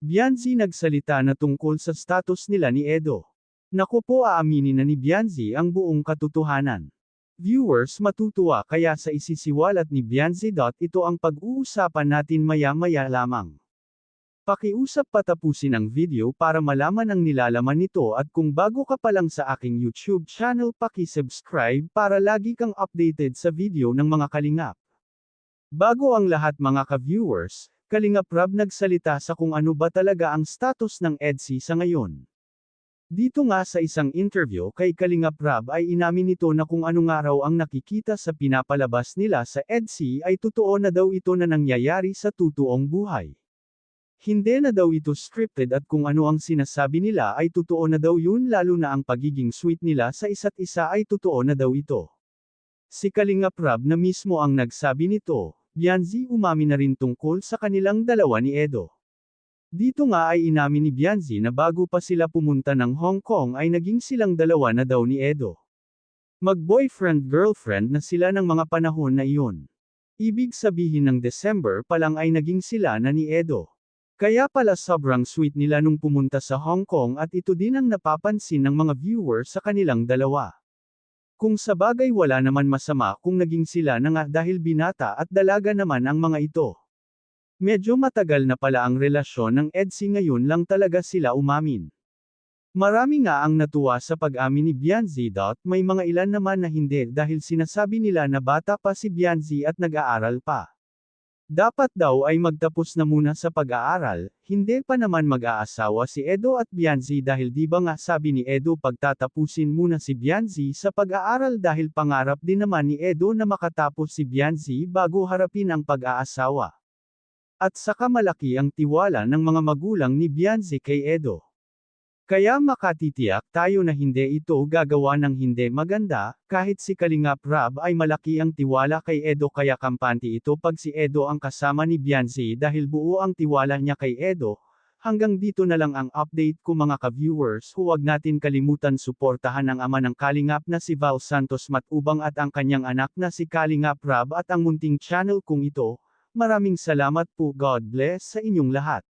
Bianzi nagsalita na tungkol sa status nila ni Edo. Naku po, aaminin na ni Bianzi ang buong katotohanan. Viewers, matutuwa kaya sa isisiwalat ni Bianzi. Ito ang pag-uusapan natin maya-maya lamang. Pakiusap patapusin ang video para malaman ang nilalaman nito, at kung bago ka pa lang sa aking YouTube channel, paki-subscribe para lagi kang updated sa video ng mga kalingap. Bago ang lahat mga ka-viewers, Kalingap Rab nagsalita sa kung ano ba talaga ang status ng EDSI sa ngayon. Dito nga sa isang interview kay Kalingap Rab ay inamin nito na kung ano nga raw ang nakikita sa pinapalabas nila sa EDSI ay totoo na daw ito na nangyayari sa totoong buhay. Hindi na daw ito scripted, at kung ano ang sinasabi nila ay totoo na daw yun, lalo na ang pagiging sweet nila sa isa't isa ay totoo na daw ito. Si Kalingap Rab na mismo ang nagsabi nito. Bianzi umamin na rin tungkol sa kanilang dalawa ni Edo. Dito nga ay inamin ni Bianzi na bago pa sila pumunta ng Hong Kong ay naging silang dalawa na daw ni Edo. Mag-boyfriend-girlfriend na sila ng mga panahon na iyon. Ibig sabihin ng December pa lang ay naging sila na ni Edo. Kaya pala sobrang sweet nila nung pumunta sa Hong Kong, at ito din ang napapansin ng mga viewers sa kanilang dalawa. Kung sa bagay wala naman masama kung naging sila na nga, dahil binata at dalaga naman ang mga ito. Medyo matagal na pala ang relasyon ng EDSI, ngayon lang talaga sila umamin. Marami nga ang natuwa sa pag-amin ni Bianzi. May mga ilan naman na hindi, dahil sinasabi nila na bata pa si Bianzi at nag-aaral pa. Dapat daw ay magtapos na muna sa pag-aaral, hindi pa naman mag-aasawa si Edo at Bianzi, dahil di ba nga sabi ni Edo pagtatapusin muna si Bianzi sa pag-aaral, dahil pangarap din naman ni Edo na makatapos si Bianzi bago harapin ang pag-aasawa. At saka malaki ang tiwala ng mga magulang ni Bianzi kay Edo. Kaya makatitiyak tayo na hindi ito gagawa ng hindi maganda, kahit si Kalingap Rab ay malaki ang tiwala kay Edo, kaya kampante ito pag si Edo ang kasama ni Bianzi, dahil buo ang tiwala niya kay Edo. Hanggang dito na lang ang update ko mga ka-viewers. Huwag natin kalimutan suportahan ang ama ng Kalingap na si Val Santos Matubang at ang kanyang anak na si Kalingap Rab at ang munting channel kong ito. Maraming salamat po. God bless sa inyong lahat.